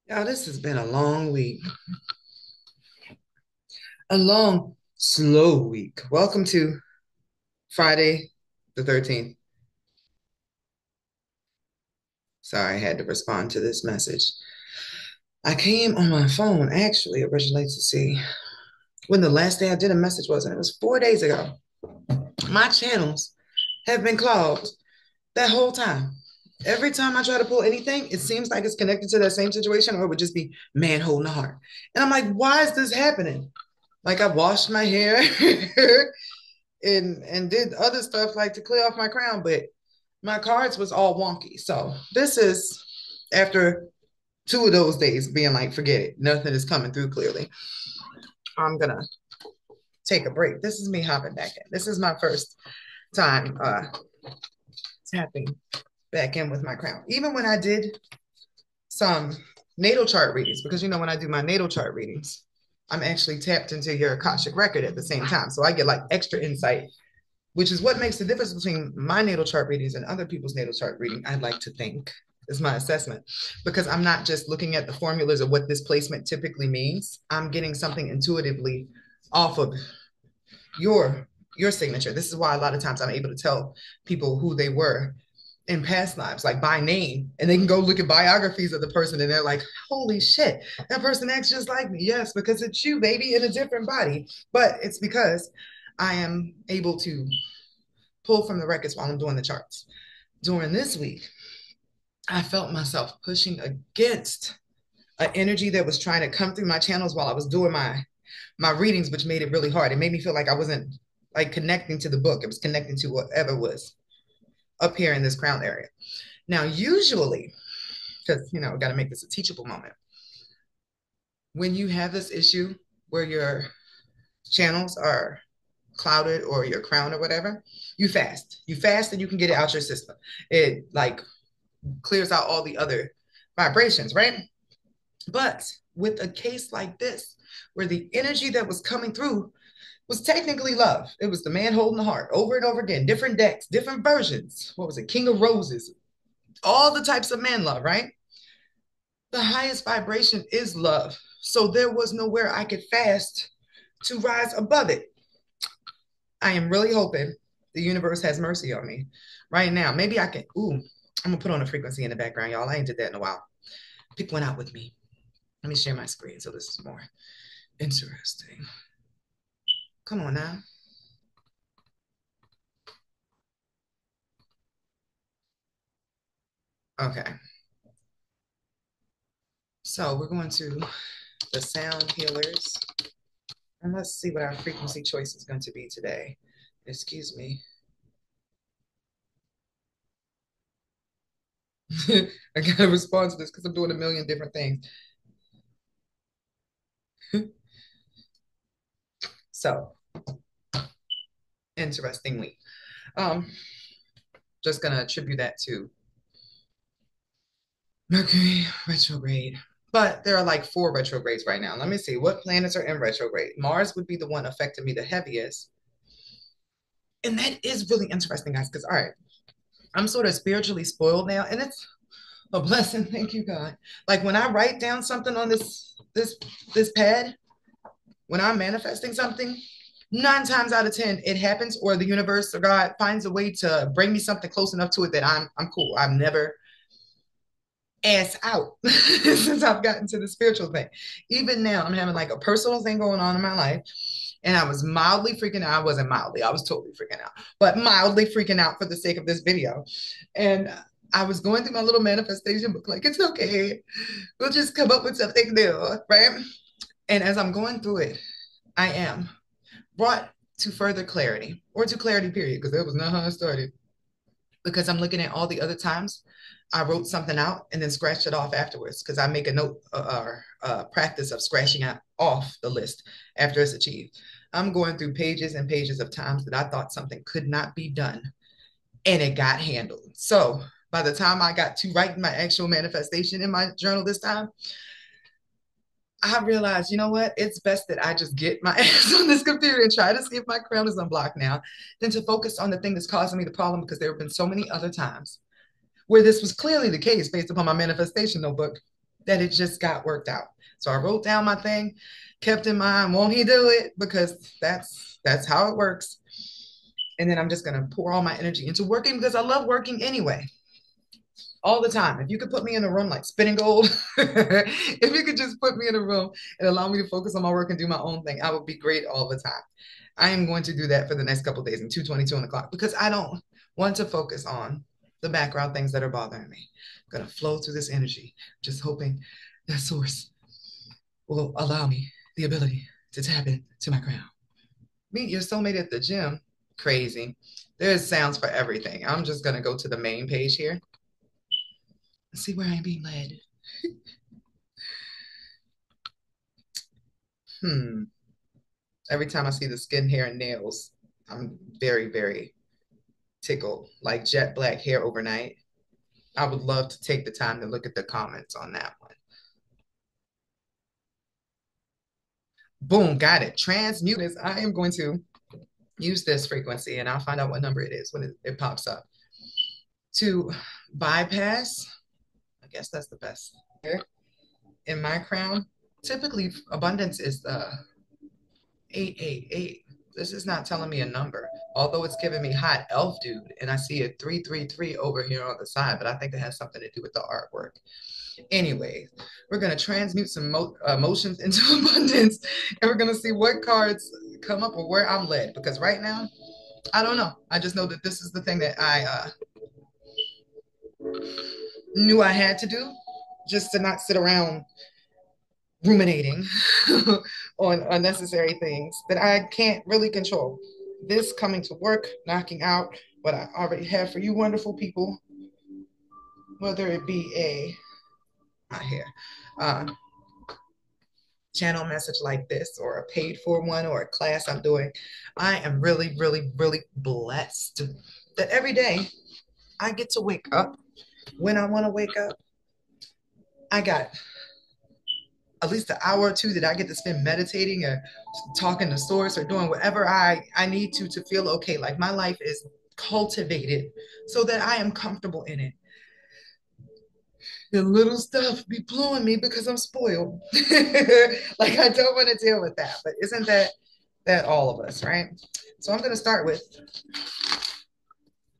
Y'all, this has been a long week, a long, slow week. Welcome to Friday the 13th. Sorry, I had to respond to this message. I came on my phone actually originally to see when the last day I did a message was, and it was 4 days ago. My channels have been clogged that whole time. Every time I try to pull anything, it seems like it's connected to that same situation, or it would just be man holding a heart. And I'm like, why is this happening? Like I washed my hair and did other stuff like to clear off my crown, but my cards was all wonky. So this is after 2 of those days being like, forget it, nothing is coming through clearly. I'm gonna take a break. This is me hopping back in. This is my first time tapping back in with my crown. Even when I did some natal chart readings, because when I do my natal chart readings, I'm actually tapped into your Akashic record at the same time. So I get like extra insight, which is what makes the difference between my natal chart readings and other people's natal chart reading, I'd like to think, is my assessment. Because I'm not just looking at the formulas of what this placement typically means. I'm getting something intuitively off of your your signature. This is why a lot of times I'm able to tell people who they were in past lives, like by name, and they can go look at biographies of the person and they're like, holy shit, that person acts just like me. Yes, because it's you, baby, in a different body. But it's because I am able to pull from the records while I'm doing the charts. During this week, I felt myself pushing against an energy that was trying to come through my channels while I was doing my readings, which made it really hard. It made me feel like I wasn't like connecting to the book. It was connecting to whatever was up here in this crown area. Now, usually, because got to make this a teachable moment. When you have this issue where your channels are clouded or your crown or whatever, you fast. You fast and you can get it out your system. It like clears out all the other vibrations, right? But with a case like this, where the energy that was coming through was technically love. It was the man holding the heart over and over again, different decks, different versions. What was it? King of Roses, all the types of man love, right? The highest vibration is love. So there was nowhere I could fast to rise above it. I am really hoping the universe has mercy on me right now. Maybe I can, I'm gonna put on a frequency in the background, y'all. I ain't did that in a while. Pick one out with me. Let me share my screen so this is more interesting. Come on now. Okay. So we're going to the sound healers. And let's see what our frequency choice is going to be today. Excuse me. I got to respond to this because I'm doing a million different things. So, interestingly, um, just going to attribute that to Mercury retrograde. But there are like 4 retrogrades right now. Let me see what planets are in retrograde. Mars would be the one affecting me the heaviest. And that is really interesting, guys, because, all right, I'm sort of spiritually spoiled now, and it's a blessing. Thank you, God. Like when I write down something on this pad, when I'm manifesting something, 9 times out of 10 it happens, or the universe or God finds a way to bring me something close enough to it that I'm cool. I'm never ass out since I've gotten to the spiritual thing. Even now, I'm having like a personal thing going on in my life. And I was mildly freaking out. I wasn't mildly, I was totally freaking out, but mildly freaking out for the sake of this video. And I was going through my little manifestation book, like, it's okay. We'll just come up with something new, right? And as I'm going through it, I am brought to further clarity or to clarity, period, because that was not how I started. Because I'm looking at all the other times I wrote something out and then scratched it off afterwards because I make a note or practice of scratching out off the list after it's achieved. I'm going through pages and pages of times that I thought something could not be done and it got handled. So by the time I got to writing my actual manifestation in my journal this time, I realized, you know what? It's best that I just get my ass on this computer and try to see if my crown is unblocked now than to focus on the thing that's causing me the problem, because there have been so many other times where this was clearly the case based upon my manifestation notebook. that it just got worked out. So I wrote down my thing, kept in mind, won't he do it? Because that's how it works. And then I'm just gonna pour all my energy into working because I love working anyway. All the time. If you could put me in a room like spinning gold, if you could just put me in a room and allow me to focus on my work and do my own thing, I would be great all the time. I am going to do that for the next couple of days in 222 on the clock because I don't want to focus on the background things that are bothering me. I'm gonna flow through this energy, just hoping that source will allow me the ability to tap into my crown. Meet your soulmate at the gym. Crazy. There's sounds for everything. I'm just gonna go to the main page here and see where I'm being led. Every time I see the skin, hair, and nails, I'm very, very tickled. Like jet black hair overnight. I would love to take the time to look at the comments on that one. Boom, got it. Transmute is, I am going to use this frequency and I'll find out what number it is when it pops up. To bypass, I guess that's the best. In my crown, typically abundance is the 888. This is not telling me a number, although it's giving me hot elf dude, and I see a 333 over here on the side, but I think it has something to do with the artwork. Anyway, we're going to transmute some emotions into abundance, and we're going to see what cards come up or where I'm led, because right now, I don't know. I just know that this is the thing that I knew I had to do, just to not sit around ruminating on unnecessary things that I can't really control. This coming to work, knocking out what I already have for you wonderful people, whether it be a my hair channel message like this or a paid for one or a class I'm doing. I am really, really, really blessed that every day I get to wake up when I want to wake up. I got at least an hour or two that I get to spend meditating or talking to source or doing whatever I need to feel okay. Like my life is cultivated so that I am comfortable in it. The little stuff be blowing me because I'm spoiled. Like I don't want to deal with that. But isn't that all of us, right? So I'm gonna start with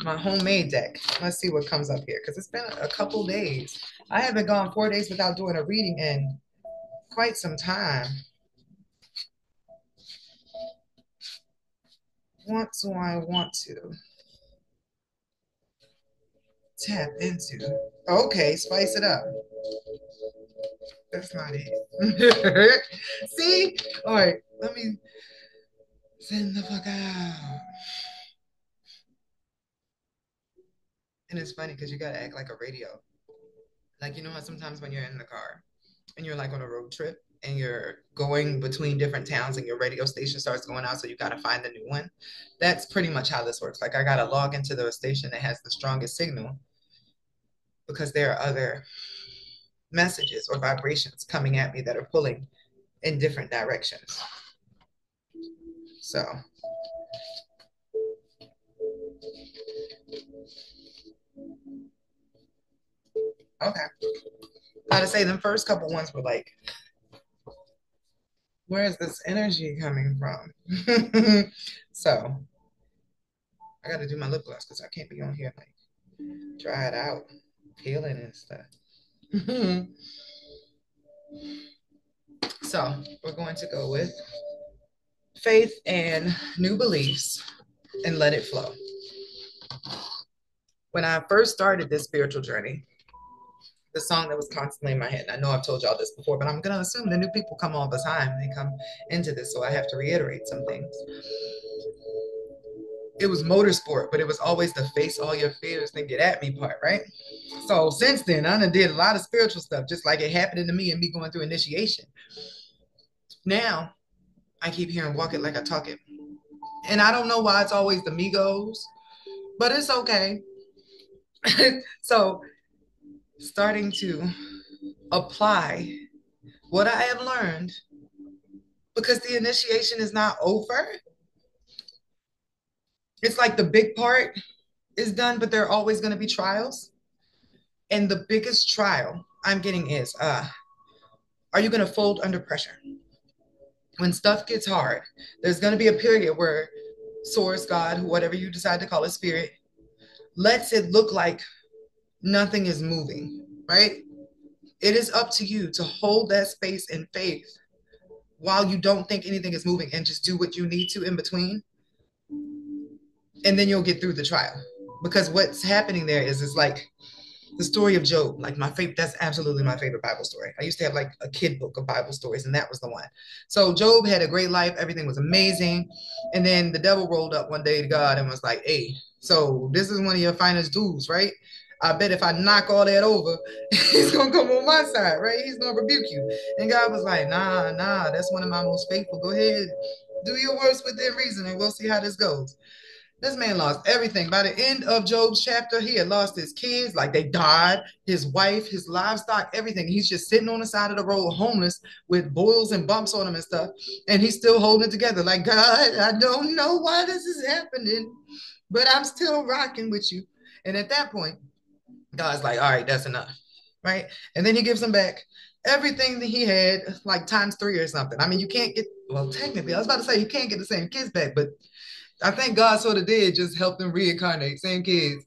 my homemade deck. Let's see what comes up here because it's been a couple days. I haven't gone 4 days without doing a reading in quite some time. What do I want to tap into? Okay, spice it up. That's not it. See? All right, let me send the fuck out. And it's funny because you gotta act like a radio. Like you know how sometimes when you're in the car and you're like on a road trip and you're going between different towns and your radio station starts going out, so you gotta find a new one. That's pretty much how this works. Like I gotta log into the station that has the strongest signal because there are other messages or vibrations coming at me that are pulling in different directions. So okay. Gotta say them first couple ones were like, where is this energy coming from? So I gotta do my lip gloss because I can't be on here like dry it out, peeling and stuff. So we're going to go with faith and new beliefs and let it flow. When I first started this spiritual journey, the song that was constantly in my head, and I know I've told y'all this before, but I'm going to assume the new people come all the time. They come into this, so I have to reiterate some things. It was motorsport, but it was always the face all your fears and get at me part, right? So since then, I done did a lot of spiritual stuff, just like it happened to me and me going through initiation. Now, I keep hearing walk it like I talk it. And I don't know why it's always the Migos, but it's okay. So starting to apply what I have learned because the initiation is not over. It's like the big part is done, but there are always going to be trials. And the biggest trial I'm getting is, are you going to fold under pressure? When stuff gets hard, there's going to be a period where source, God, whatever you decide to call it, spirit, lets it look like nothing is moving, right? It is up to you to hold that space in faith while you don't think anything is moving and just do what you need to in between. And then you'll get through the trial. Because what's happening there is it's like the story of Job, like my favorite, that's absolutely my favorite Bible story. I used to have like a kid book of Bible stories, and that was the one. So Job had a great life, everything was amazing. And then the devil rolled up one day to God and was like, hey, so this is one of your finest dudes, right? I bet if I knock all that over, he's gonna come on my side, right? He's gonna rebuke you. And God was like, nah, that's one of my most faithful. Go ahead, do your worst within reason, and we'll see how this goes. This man lost everything. By the end of Job's chapter, he had lost his kids, like they died, his wife, his livestock, everything. He's just sitting on the side of the road, homeless, with boils and bumps on him and stuff. And he's still holding it together, like, God, I don't know why this is happening, but I'm still rocking with you. And at that point, God's like, all right, that's enough. Right. And then he gives him back everything that he had, like times three or something. I mean, you can't get, well, technically, I was about to say you can't get the same kids back, but I think God sort of did just help them reincarnate, same kids,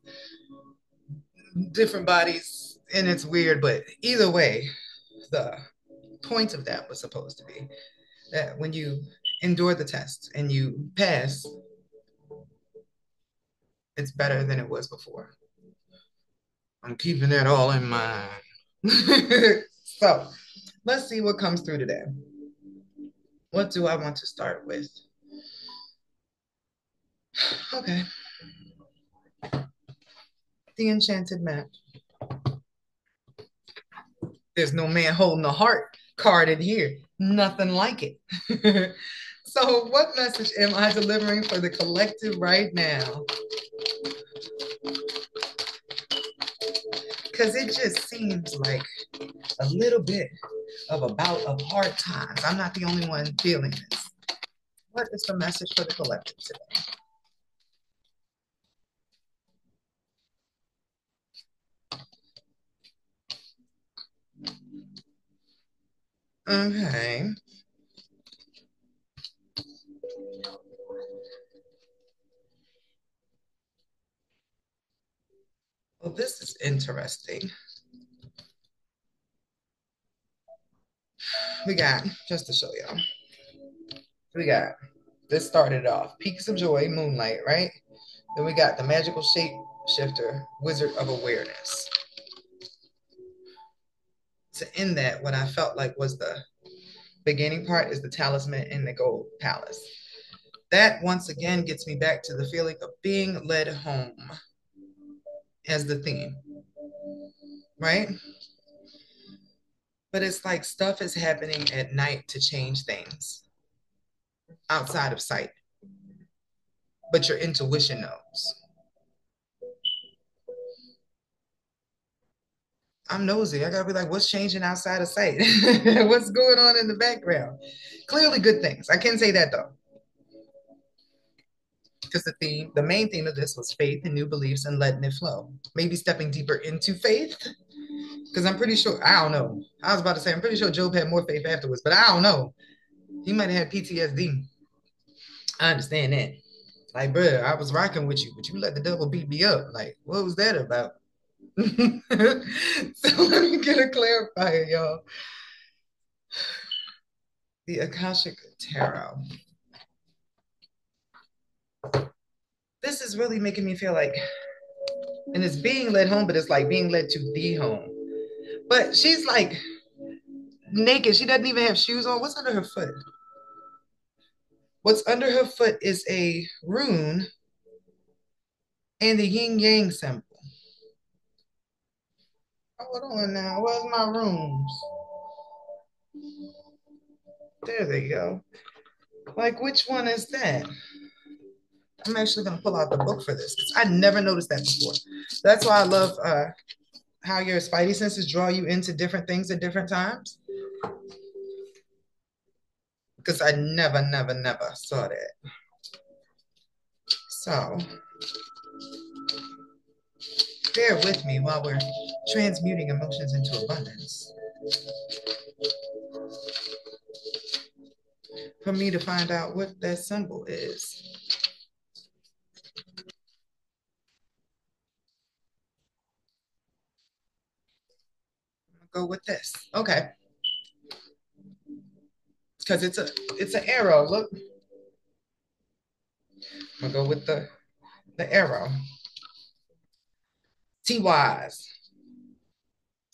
different bodies, and it's weird, but either way, the point of that was supposed to be that when you endure the test and you pass, it's better than it was before. I'm keeping that all in mind. So let's see what comes through today. What do I want to start with? Okay. The Enchanted Map. There's no man holding a heart card in here. Nothing like it. So what message am I delivering for the collective right now? Because it just seems like a little bit of a bout of hard times. I'm not the only one feeling this. What is the message for the collective today? Okay. Well, this is interesting. We got, just to show y'all, we got, this started off, Peaks of Joy, Moonlight, right? Then we got the Magical Shape Shifter, Wizard of Awareness. To end that, what I felt like was the beginning part is the Talisman in the Gold Palace. That once again gets me back to the feeling of being led home as the theme, right? But it's like stuff is happening at night to change things outside of sight, but your intuition knows. I'm nosy. I gotta be like, what's changing outside of sight? What's going on in the background? Clearly good things. I can say that though. Because the main theme of this was faith and new beliefs and letting it flow. Maybe stepping deeper into faith. Because I'm pretty sure, I don't know. I was about to say, I'm pretty sure Job had more faith afterwards, but I don't know. He might have had PTSD. I understand that. Like, bro, I was rocking with you, but you let the devil beat me up. Like, what was that about? So let me get a clarifier, y'all. The Akashic Tarot. This is really making me feel like, and it's being led home, but it's like being led to the home. But she's like naked. She doesn't even have shoes on. What's under her foot? What's under her foot is a rune and the yin yang symbol. Hold on now. Where's my runes? There they go. Like, which one is that? I'm actually going to pull out the book for this because I never noticed that before. That's why I love how your spidey senses draw you into different things at different times. Because I never saw that. So, bear with me while we're Transmuting emotions into abundance. For me to find out what that symbol is. Go with this. Okay. Because it's an arrow. Look. I'm gonna go with the arrow. T-Wise.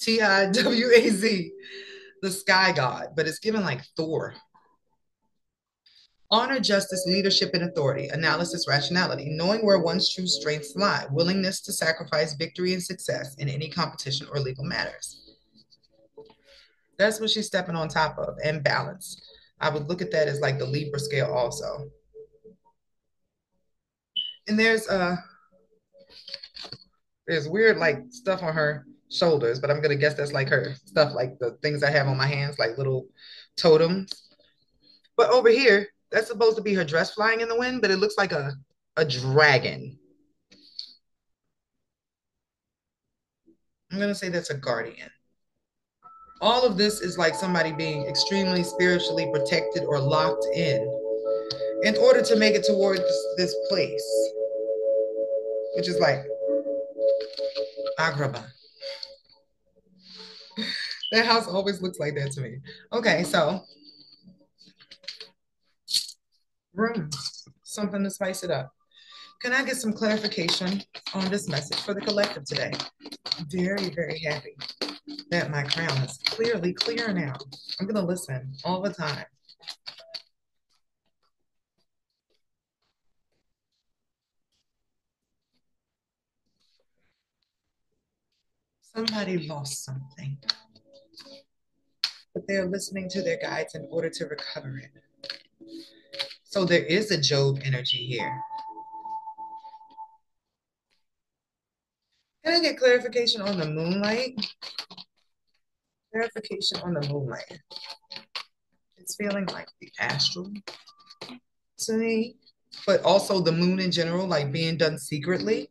Tiwaz. The sky god, but it's given like Thor. Honor, justice, leadership, and authority. Analysis, rationality. Knowing where one's true strengths lie. Willingness to sacrifice victory and success in any competition or legal matters. That's what she's stepping on top of. And balance. I would look at that as like the Libra scale also. And there's weird like stuff on her shoulders, but I'm gonna guess that's like her stuff, like the things I have on my hands, like little totems. But over here, that's supposed to be her dress flying in the wind, but it looks like a dragon. I'm gonna say that's a guardian. All of this is like somebody being extremely spiritually protected or locked in order to make it towards this place, which is like Agrabah. That house always looks like that to me. Okay, so room, something to spice it up. Can I get some clarification on this message for the collective today? I'm very, very happy that my crown is clearly clear now. I'm going to listen all the time. Somebody lost something, but they're listening to their guides in order to recover it. So there is a Job energy here. Can I get clarification on the moonlight? Clarification on the moonlight. It's feeling like the astral to me, but also the moon in general, like being done secretly.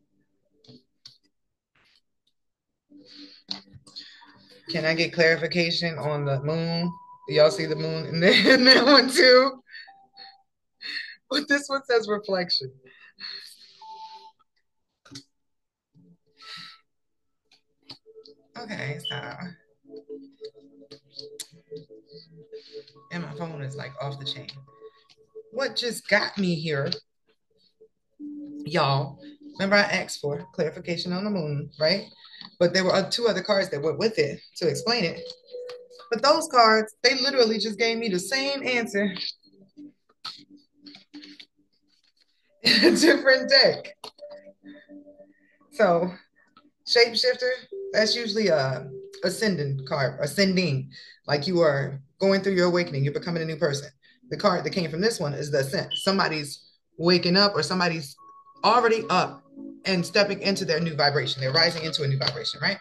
Can I get clarification on the moon? Do y'all see the moon in, in that one too? But this one says reflection. Okay, so and my phone is like off the chain. What just got me here, y'all? Remember I asked for clarification on the moon, right? But there were two other cards that went with it to explain it. But those cards, they literally just gave me the same answer in a different deck. So shapeshifter, that's usually a ascending card, ascending, like you are going through your awakening, you're becoming a new person. The card that came from this one is the ascent. Somebody's waking up or somebody's already up and stepping into their new vibration. They're rising into a new vibration, right?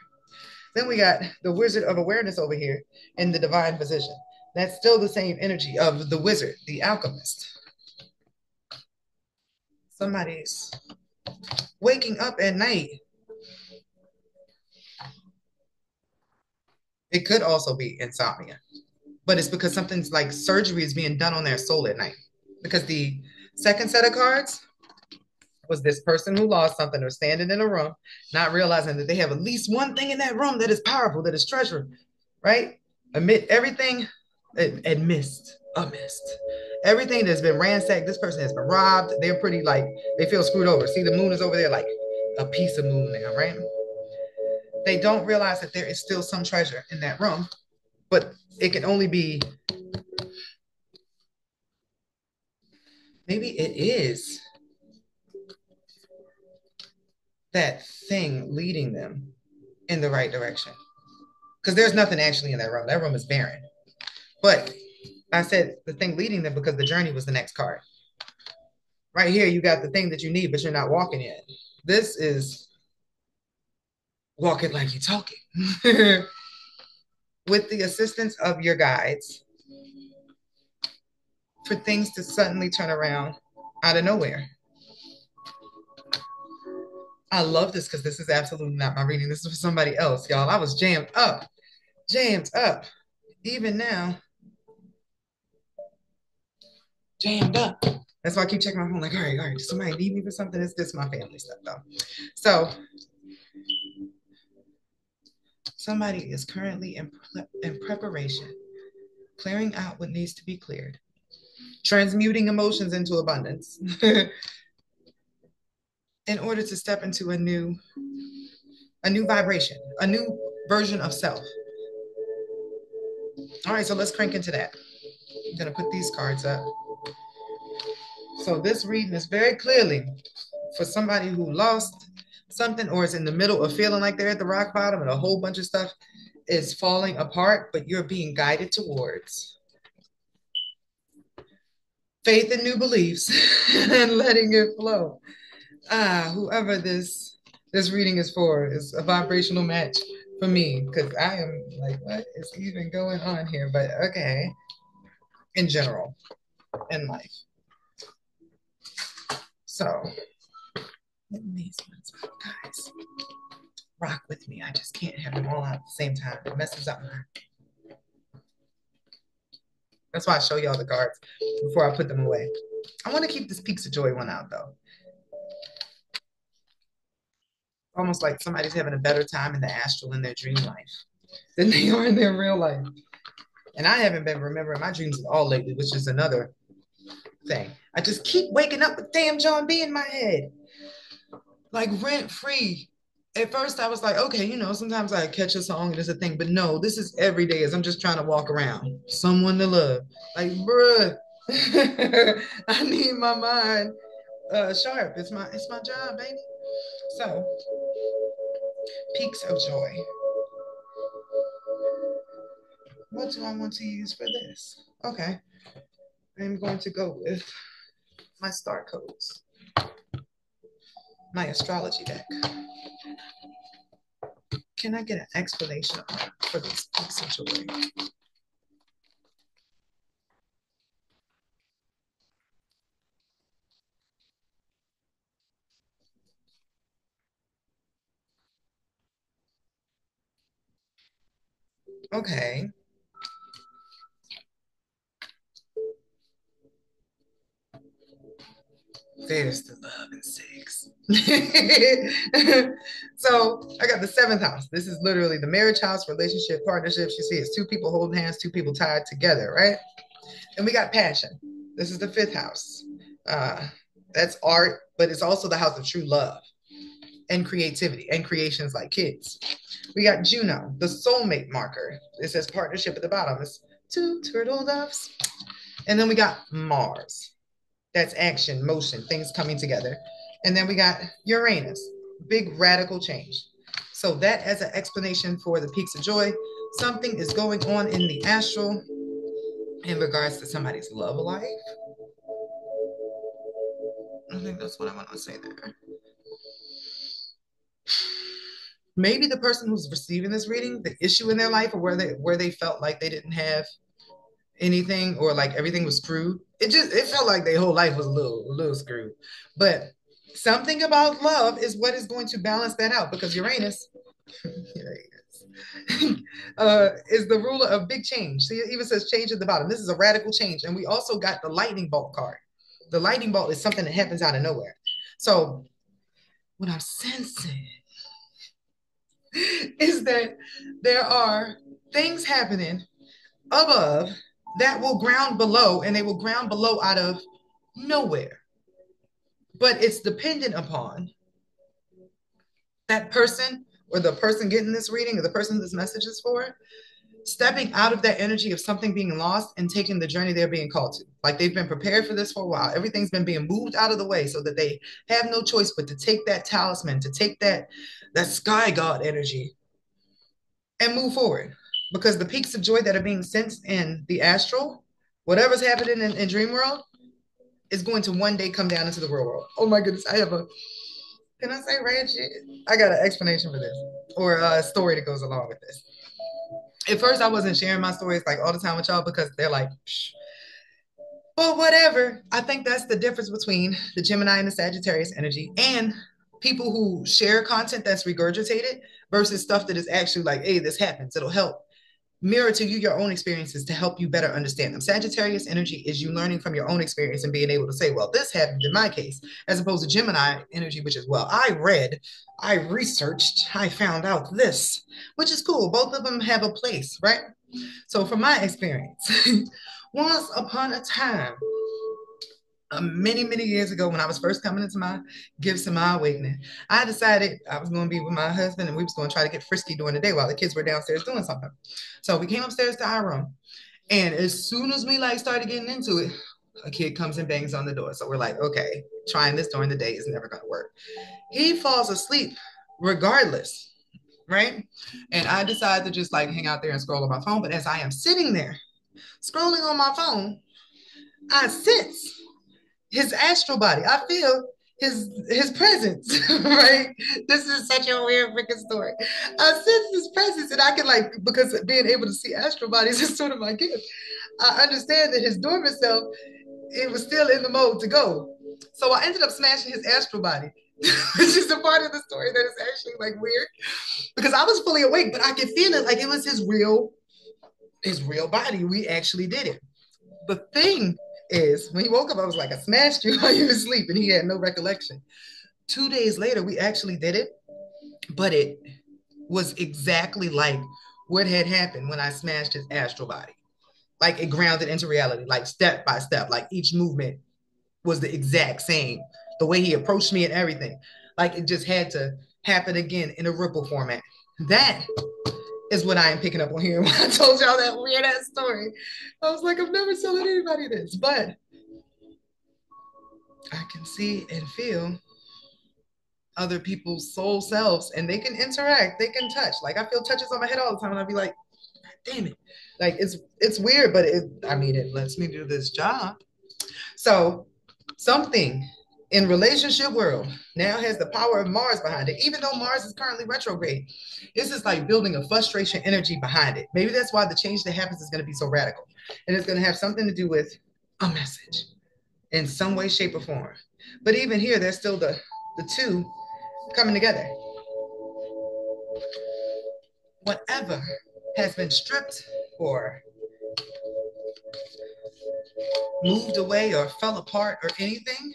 Then we got the Wizard of Awareness over here in the divine position. That's still the same energy of the wizard, the alchemist. Somebody's waking up at night. It could also be insomnia, but it's because something's like surgery is being done on their soul at night. Because the second set of cards was this person who lost something or standing in a room, not realizing that they have at least one thing in that room that is powerful, that is treasure, right? Amid everything, amidst, everything that's been ransacked, this person has been robbed. They're pretty like, they feel screwed over. See, the moon is over there like a piece of moon now, right? They don't realize that there is still some treasure in that room, but it can only be, maybe it is that thing leading them in the right direction. Because there's nothing actually in that room. That room is barren. But I said the thing leading them because the journey was the next card. Right here, you got the thing that you need, but you're not walking in. This is walking like you're talking. With the assistance of your guides, for things to suddenly turn around out of nowhere. I love this because this is absolutely not my reading. This is for somebody else, y'all. I was jammed up, jammed up. Even now, jammed up. That's why I keep checking my phone, like, all right, does somebody need me for something? It's this my family stuff, though. So, somebody is currently in preparation, clearing out what needs to be cleared, transmuting emotions into abundance in order to step into a new vibration, a new version of self. All right, so let's crank into that. I'm going to put these cards up. So this reading is very clearly for somebody who lost something or is in the middle of feeling like they're at the rock bottom and a whole bunch of stuff is falling apart, but you're being guided towards faith and new beliefs and letting it flow. Whoever this reading is for is a vibrational match for me because I am like, what is even going on here? But okay, in general, in life. So, these ones, guys, rock with me. I just can't have them all out at the same time. It messes up my. That's why I show y'all the cards before I put them away. I want to keep this Peaks of Joy one out though. Almost like somebody's having a better time in the astral in their dream life than they are in their real life. And I haven't been remembering my dreams at all lately, which is another thing. I just keep waking up with damn John B in my head, like rent free. At first, I was like, okay, you know, sometimes I catch a song and it's a thing, but no, this is every day as I'm just trying to walk around. Someone to love. Like, bruh, I need my mind sharp. It's my job, baby. So, Peaks of Joy. What do I want to use for this? Okay, I'm going to go with my star codes, my astrology deck. Can I get an explanation for this Peaks of Joy? Okay. There's the love and sex. So I got the seventh house. This is literally the marriage house, relationship, partnerships. You see, it's two people holding hands, two people tied together, right? And we got passion. This is the fifth house. That's art, but it's also the house of true love and creativity and creations like kids. We got Juno, the soulmate marker. It says partnership at the bottom. It's two turtle doves. And then we got Mars. That's action, motion, things coming together. And then we got Uranus, big radical change. So that as an explanation for the Peaks of Joy, something is going on in the astral in regards to somebody's love life. I think that's what I want to say there. Maybe the person who's receiving this reading, the issue in their life or where they felt like they didn't have anything or like everything was screwed. It felt like their whole life was a little screwed. But something about love is what is going to balance that out because Uranus is the ruler of big change. See, it even says change at the bottom. This is a radical change. And we also got the lightning bolt card. The lightning bolt is something that happens out of nowhere. So what I'm sensing is that there are things happening above that will ground below, and they will ground below out of nowhere. But it's dependent upon that person or the person getting this reading or the person this message is for, stepping out of that energy of something being lost and taking the journey they're being called to. Like they've been prepared for this for a while. Everything's been being moved out of the way so that they have no choice but to take that talisman, to take that sky god energy and move forward. Because the peaks of joy that are being sensed in the astral, whatever's happening in dream world, is going to one day come down into the real world. Oh my goodness, can I say ratchet? I got an explanation for this or a story that goes along with this. At first, I wasn't sharing my stories like all the time with y'all because they're like, psh. But whatever. I think that's the difference between the Gemini and the Sagittarius energy and people who share content that's regurgitated versus stuff that is actually like, hey, this happens. It'll help mirror to you your own experiences to help you better understand them. Sagittarius energy is you learning from your own experience and being able to say, well, this happened in my case, as opposed to Gemini energy, which is, well, I read, I researched, I found out this, which is cool. Both of them have a place, right? So from my experience, once upon a time, many years ago when I was first coming into my gifts and my awakening, I decided I was going to be with my husband and we was going to try to get frisky during the day while the kids were downstairs doing something. So we came upstairs to our room, and as soon as we like started getting into it, a kid comes and bangs on the door. So we're like, okay, trying this during the day is never going to work. He falls asleep regardless, right? And I decided to just like hang out there and scroll on my phone. But as I am sitting there scrolling on my phone, I sense his astral body. I feel his presence, right? This is such a weird freaking story. I sense his presence, and I can like, because being able to see astral bodies is sort of my gift. I understand that his dormant self, it was still in the mode to go. So I ended up smashing his astral body, which is a part of the story that is actually like weird because I was fully awake, but I could feel it like it was his real body. We actually did it. The thing is, when he woke up, I was like, I smashed you while you were asleep, and he had no recollection. 2 days later, we actually did it, but it was exactly like what had happened when I smashed his astral body. Like it grounded into reality, like step by step, like each movement was the exact same. The way he approached me and everything, like it just had to happen again in a ripple format. That is what I am picking up on here. When I told y'all that weird ass story, I was like, I'm never telling anybody this, but I can see and feel other people's soul selves, and they can interact, they can touch. Like I feel touches on my head all the time, and I'll be like, damn it. Like it's weird, but it lets me do this job. So something in relationship world now has the power of Mars behind it, even though Mars is currently retrograde. This is like building a frustration energy behind it. Maybe that's why the change that happens is going to be so radical. And it's going to have something to do with a message in some way, shape, or form. But even here, there's still the two coming together. Whatever has been stripped or moved away or fell apart or anything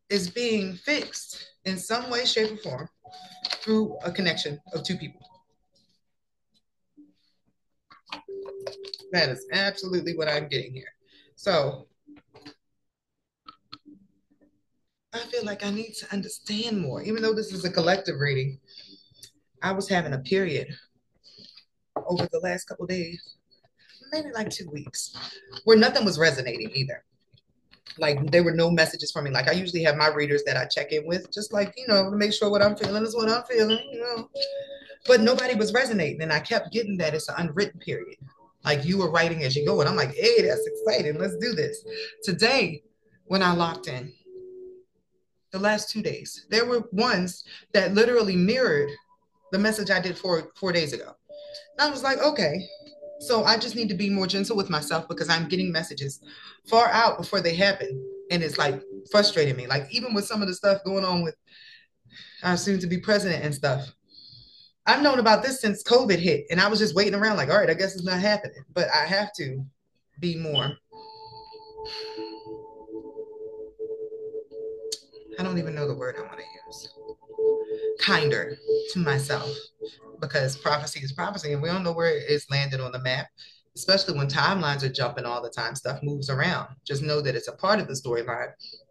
is being fixed in some way, shape, or form through a connection of two people. That is absolutely what I'm getting here. So I feel like I need to understand more, even though this is a collective reading. I was having a period over the last couple of days, maybe like 2 weeks, where nothing was resonating either. Like there were no messages for me. Like I usually have my readers that I check in with, just like, to make sure what I'm feeling is what I'm feeling. But nobody was resonating. And I kept getting that it's an unwritten period. Like you were writing as you go. And I'm like, hey, that's exciting. Let's do this. Today, when I locked in, the last 2 days, there were ones that literally mirrored the message I did 4 days ago. And I was like, okay, so I just need to be more gentle with myself because I'm getting messages far out before they happen. And it's like frustrating me. Like even with some of the stuff going on with our soon to be president and stuff, I've known about this since COVID hit. And I was just waiting around like, all right, I guess it's not happening. But I have to be more. I don't even know the word I want to use. Kinder to myself, because prophecy is prophecy and we don't know where it's landed on the map, especially when timelines are jumping all the time. Stuff moves around. Just know that it's a part of the storyline,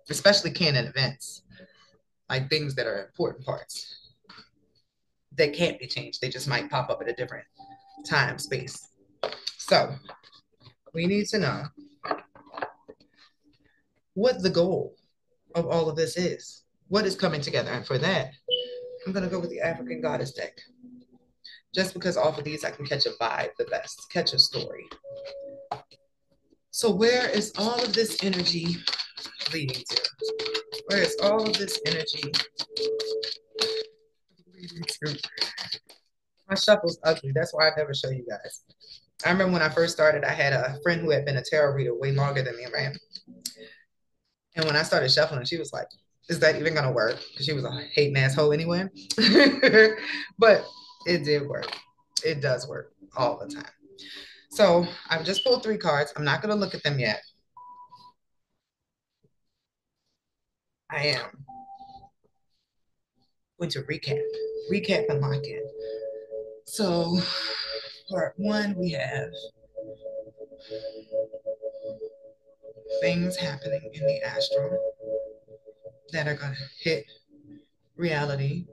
especially canon events, like things that are important parts that can't be changed. They just might pop up at a different time, space. So we need to know what the goal of all of this is. What is coming together? And for that, I'm going to go with the African Goddess deck. Just because off of these, I can catch a vibe the best, catch a story. So where is all of this energy leading to? Where is all of this energy leading to? My shuffle's ugly. That's why I never show you guys. I remember when I first started, I had a friend who had been a tarot reader way longer than me, right? And when I started shuffling, she was like, is that even gonna work? Because she was a hating asshole anyway. But it did work. It does work all the time. So I've just pulled 3 cards. I'm not gonna look at them yet. I am going to recap and lock in. So part one, we have things happening in the astral that are gonna hit reality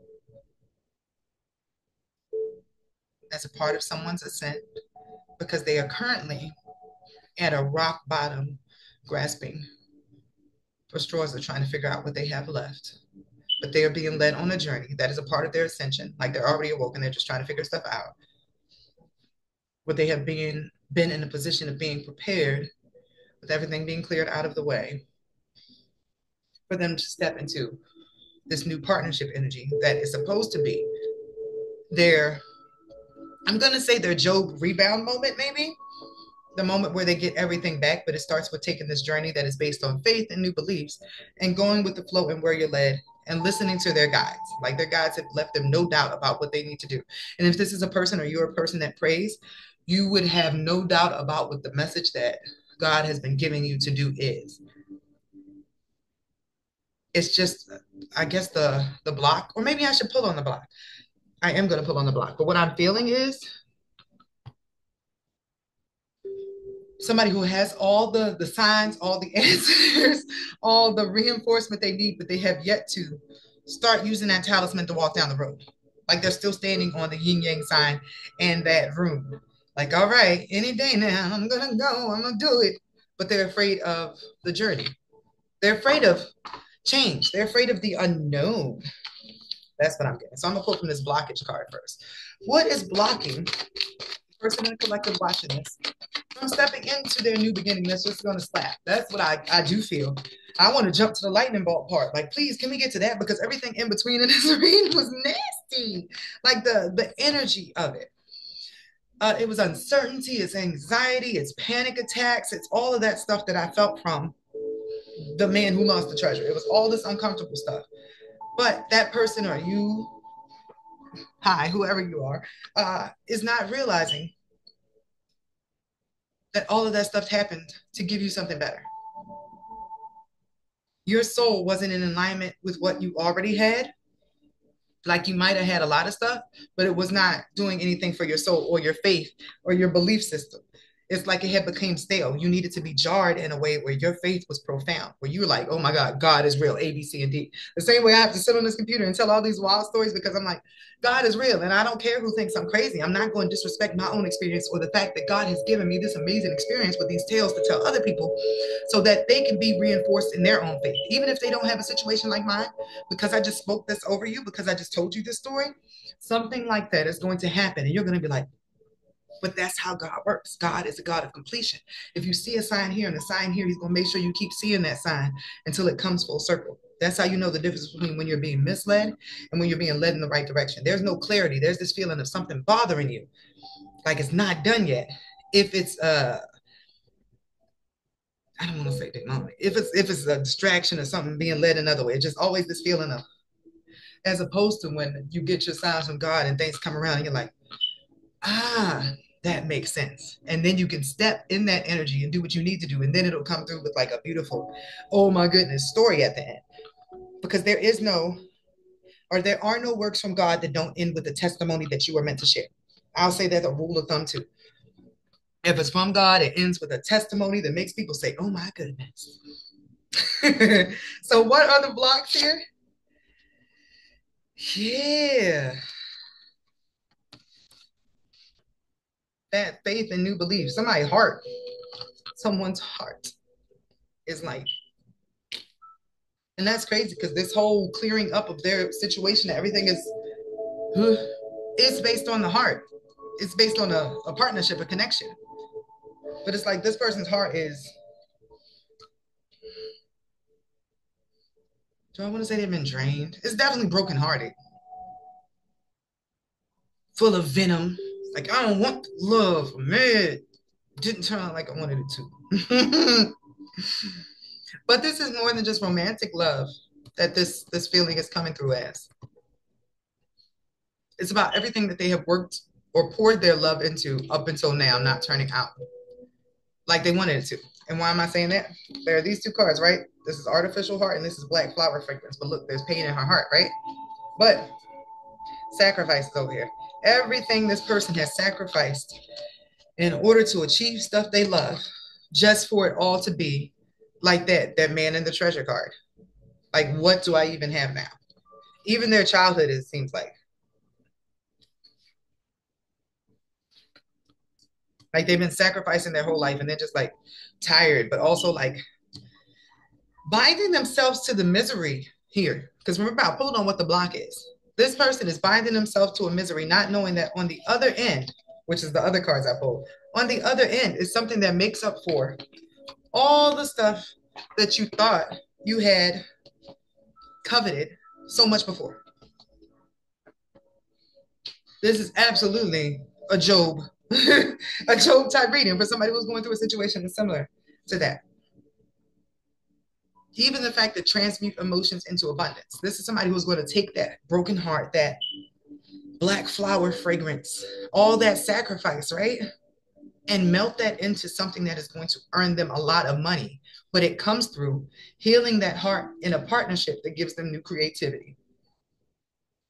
as a part of someone's ascent because they are currently at a rock bottom, grasping for straws. They're trying to figure out what they have left. But they are being led on a journey that is a part of their ascension. Like they're already awoken, they're just trying to figure stuff out. But they have been in a position of being prepared with everything being cleared out of the way for them to step into this new partnership energy that is supposed to be their, I'm going to say their Job rebound moment, maybe the moment where they get everything back. But it starts with taking this journey that is based on faith and new beliefs and going with the flow and where you're led and listening to their guides. Like their guides have left them no doubt about what they need to do. And if this is a person or you're a person that prays, you would have no doubt about what the message that God has been giving you to do is. It's just, I guess the block, or maybe I should pull on the block. I am going to pull on the block. But what I'm feeling is somebody who has all the signs, all the answers, all the reinforcement they need, but they have yet to start using that talisman to walk down the road. Like they're still standing on the yin yang sign in that room. Like, all right, any day now, I'm gonna go, I'm gonna do it. But they're afraid of the journey. They're afraid of change. They're afraid of the unknown. That's what I'm getting. So I'm gonna pull from this blockage card first. What is blocking the person in the collective watching this from stepping into their new beginning that's just going to slap? That's what I do feel. I want to jump to the lightning bolt part. Like, please, can we get to that? Because everything in between in this reading was nasty. Like the energy of it. It was uncertainty, it's anxiety, it's panic attacks, it's all of that stuff that I felt from the man who lost the treasure. It was all this uncomfortable stuff. But that person or you, hi, whoever you are, is not realizing that all of that stuff happened to give you something better. Your soul wasn't in alignment with what you already had. Like you might have had a lot of stuff, but it was not doing anything for your soul or your faith or your belief system. It's like it had become stale. You needed to be jarred in a way where your faith was profound, where you were like, oh my God, God is real, A, B, C, and D. The same way I have to sit on this computer and tell all these wild stories because I'm like, God is real. And I don't care who thinks I'm crazy. I'm not going to disrespect my own experience or the fact that God has given me this amazing experience with these tales to tell other people so that they can be reinforced in their own faith. Even if they don't have a situation like mine, because I just spoke this over you, because I just told you this story, something like that is going to happen. And you're going to be like, but that's how God works. God is a God of completion. If you see a sign here and a sign here, he's going to make sure you keep seeing that sign until it comes full circle. That's how you know the difference between when you're being misled and when you're being led in the right direction. There's no clarity. There's this feeling of something bothering you, like it's not done yet. If it's I don't want to say demonic. If it's a distraction or something being led another way, it's just always this feeling of, as opposed to when you get your signs from God and things come around and you're like, that makes sense. And then you can step in that energy and do what you need to do. And then it'll come through with like a beautiful, oh my goodness, story at the end. Because there are no works from God that don't end with the testimony that you were meant to share. I'll say that's a rule of thumb too. If it's from God, it ends with a testimony that makes people say, oh my goodness. So what are the blocks here? Yeah. That faith and new belief. Someone's heart is like, and that's crazy because this whole clearing up of their situation, everything is based on the heart. It's based on a partnership, a connection. But it's like this person's heart is, do I want to say they've been drained? It's definitely brokenhearted, full of venom. Like, I don't want love. Man, it didn't turn out like I wanted it to. But this is more than just romantic love. that this feeling is coming through as. It's about everything that they have worked or poured their love into up until now, not turning out like they wanted it to. And why am I saying that? There are these two cards, right? This is artificial heart and this is black flower fragrance. But look, there's pain in her heart, right? But sacrifice is over here. Everything this person has sacrificed in order to achieve stuff they love, just for it all to be like that man in the treasure card. Like, what do I even have now? Even their childhood, it seems like they've been sacrificing their whole life and they're just like tired, but also like binding themselves to the misery here. Because remember, I pulled on what the block is. This person is binding themselves to a misery, not knowing that on the other end, which is the other cards I pulled, on the other end is something that makes up for all the stuff that you thought you had coveted so much before. This is absolutely a Job, a Job type reading for somebody who's going through a situation that's similar to that. Even the fact that transmute emotions into abundance. This is somebody who's going to take that broken heart, that black flower fragrance, all that sacrifice, right? And melt that into something that is going to earn them a lot of money. But it comes through healing that heart in a partnership that gives them new creativity.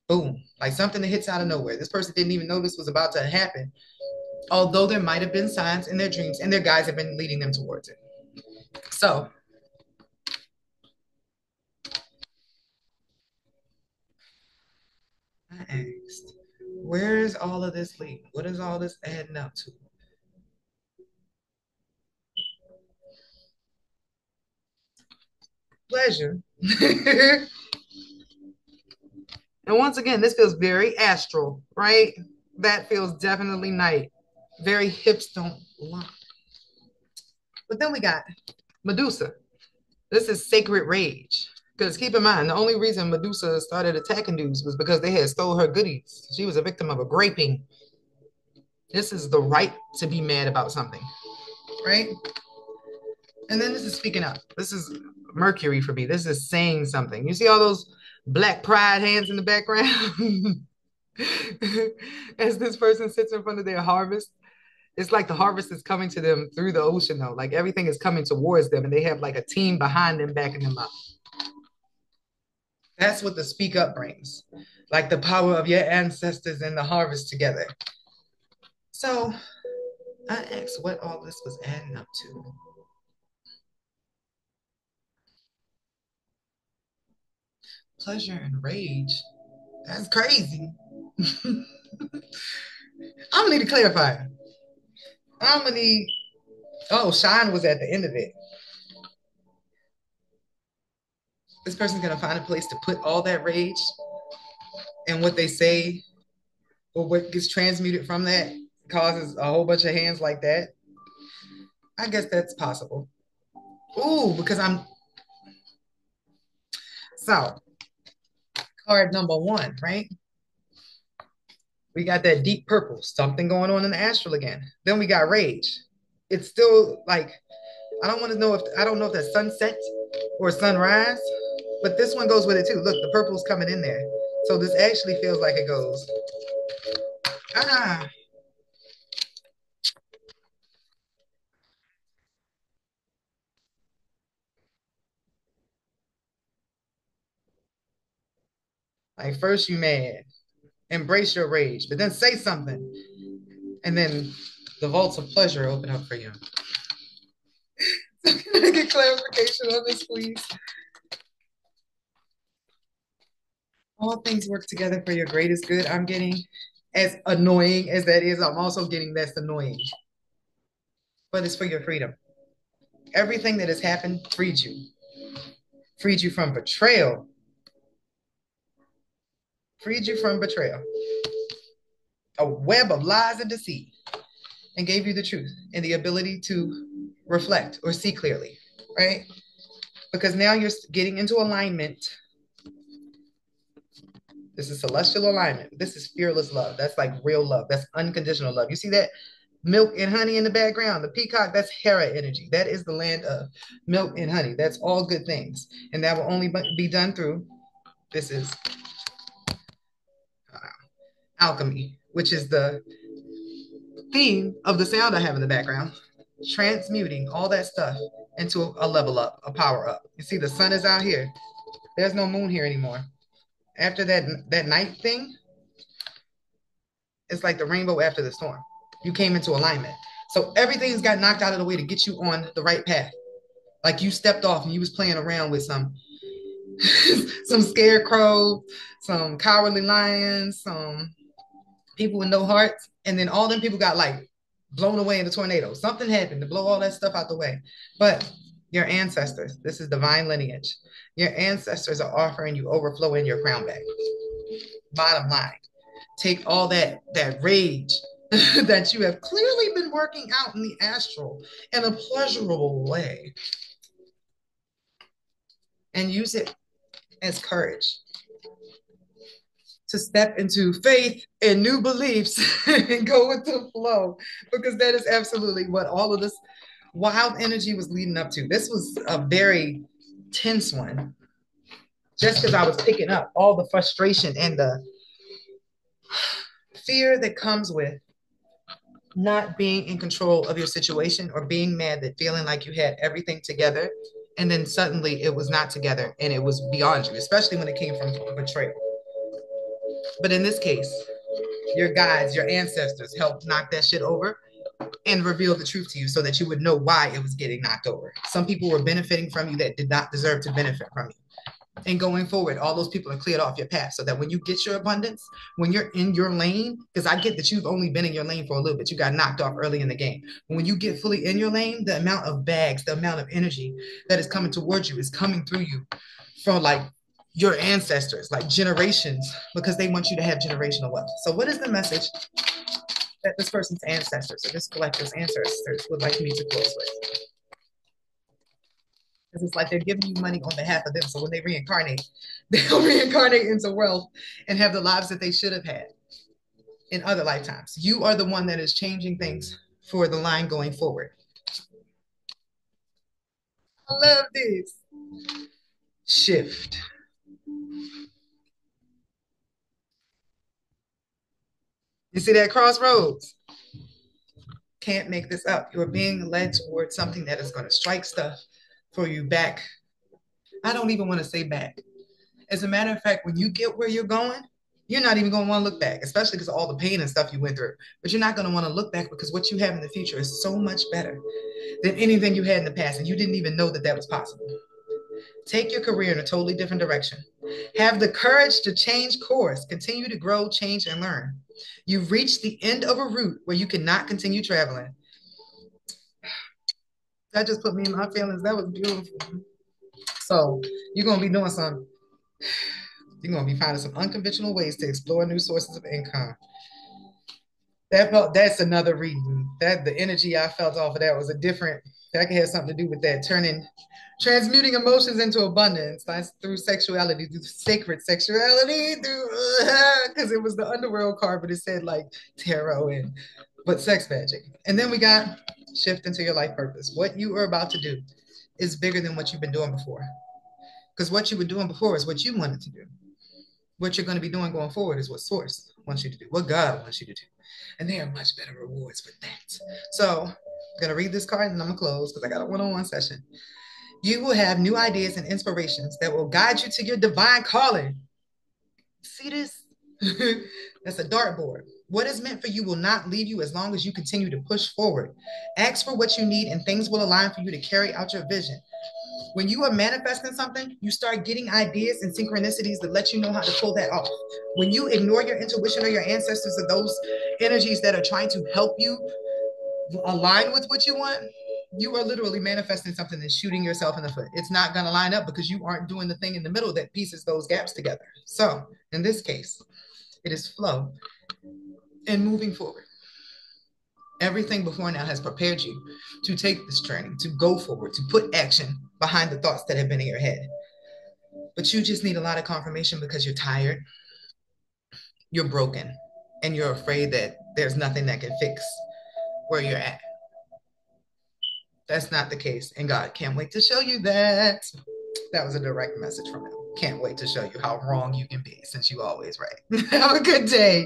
Boom, like something that hits out of nowhere. This person didn't even know this was about to happen, although there might have been signs in their dreams and their guides have been leading them towards it. So I asked, where is all of this leading? What is all this adding up to? Pleasure. And once again, this feels very astral, right? That feels definitely night. Very hips don't lie. But then we got Medusa. This is sacred rage. Because keep in mind, the only reason Medusa started attacking dudes was because they had stole her goodies. She was a victim of a graping. This is the right to be mad about something, right? And then this is speaking up. This is Mercury for me. This is saying something. You see all those black pride hands in the background? As this person sits in front of their harvest, it's like the harvest is coming to them through the ocean, though. Like everything is coming towards them, and they have like a team behind them backing them up. That's what the speak up brings, like the power of your ancestors and the harvest together. So I asked what all this was adding up to. Pleasure and rage. That's crazy. I'm gonna need to clarify. I'm gonna need. Oh, shine was at the end of it. This person's gonna find a place to put all that rage and what they say or what gets transmuted from that causes a whole bunch of hands like that. I guess that's possible. Ooh, because I'm so card number one, right? We got that deep purple, something going on in the astral again. Then we got rage. It's still like I don't know if that's sunset or sunrise, but this one goes with it too. Look, the purple's coming in there. So this actually feels like it goes. Ah, like first you mad, embrace your rage, but then say something, and then the vaults of pleasure open up for you. Can I get clarification on this, please? All things work together for your greatest good. I'm getting, as annoying as that is, I'm also getting that's annoying, but it's for your freedom. Everything that has happened freed you from betrayal, freed you from betrayal, a web of lies and deceit, and gave you the truth and the ability to reflect or see clearly, right? Because now you're getting into alignment. This is celestial alignment. This is fearless love. That's like real love. That's unconditional love. You see that? milk and honey in the background. The peacock, that's Hera energy. That is the land of milk and honey. That's all good things. And that will only be done through, this is alchemy, which is the theme of the sound I have in the background. Transmuting all that stuff into a level up, a power up. You see, the sun is out here. There's no moon here anymore. After that night thing, it's like the rainbow after the storm. You came into alignment. So everything's got knocked out of the way to get you on the right path. Like you stepped off and you was playing around with some some scarecrow, some cowardly lions, some people with no hearts, and then all them people got like blown away in a tornado. Something happened to blow all that stuff out the way. But your ancestors, this is divine lineage. Your ancestors are offering you overflow in your crown back. Bottom line, take all that rage that you have clearly been working out in the astral in a pleasurable way and use it as courage to step into faith and new beliefs and go with the flow, because that is absolutely what all of this wild energy was leading up to. This was a very tense one, just because I was picking up all the frustration and the fear that comes with not being in control of your situation, or being mad that feeling like you had everything together and then suddenly it was not together and it was beyond you, especially when it came from betrayal. But in this case, your guides, your ancestors helped knock that shit over and reveal the truth to you so that you would know why it was getting knocked over. Some people were benefiting from you that did not deserve to benefit from you. And going forward, all those people are cleared off your path so that when you get your abundance, when you're in your lane, because I get that you've only been in your lane for a little bit, you got knocked off early in the game. When you get fully in your lane, the amount of bags, the amount of energy that is coming towards you is coming through you from like your ancestors, like generations, because they want you to have generational wealth. So what is the message that this person's ancestors or this collective's ancestors would like me to close with? Because it's like they're giving you money on behalf of them. So when they reincarnate, they'll reincarnate into wealth and have the lives that they should have had in other lifetimes. You are the one that is changing things for the line going forward. I love this. Shift. You see that crossroads? Can't make this up. You're being led towards something that is going to strike stuff for you back. I don't even want to say back. As a matter of fact, when you get where you're going, you're not even going to want to look back, especially because of all the pain and stuff you went through. But you're not going to want to look back because what you have in the future is so much better than anything you had in the past. And you didn't even know that that was possible. Take your career in a totally different direction. Have the courage to change course, continue to grow, change, and learn. You've reached the end of a route where you cannot continue traveling. That just put me in my feelings. That was beautiful. So you're going to be doing some, you're going to be finding some unconventional ways to explore new sources of income. That's another reading. That the energy I felt off of that was a different, that could have something to do with that, transmuting emotions into abundance. That's through sexuality, through sacred sexuality, through because it was the underworld card, but it said like tarot but sex magic. And then we got shift into your life purpose. What you are about to do is bigger than what you've been doing before. Because what you were doing before is what you wanted to do. What you're going to be doing going forward is what Source wants you to do, what God wants you to do. And there are much better rewards with that. So I'm going to read this card and I'm going to close because I got a one-on-one session. You will have new ideas and inspirations that will guide you to your divine calling. See this? That's a dartboard. What is meant for you will not leave you as long as you continue to push forward. Ask for what you need and things will align for you to carry out your vision. When you are manifesting something, you start getting ideas and synchronicities that let you know how to pull that off. When you ignore your intuition or your ancestors or those energies that are trying to help you align with what you want, you are literally manifesting something and shooting yourself in the foot. It's not going to line up because you aren't doing the thing in the middle that pieces those gaps together. So in this case, it is flow and moving forward. Everything before now has prepared you to take this journey, to go forward, to put action behind the thoughts that have been in your head. But you just need a lot of confirmation because you're tired, you're broken, and you're afraid that there's nothing that can fix where you're at. That's not the case. And God can't wait to show you that. That was a direct message from him. Can't wait to show you how wrong you can be since you always right. Have a good day.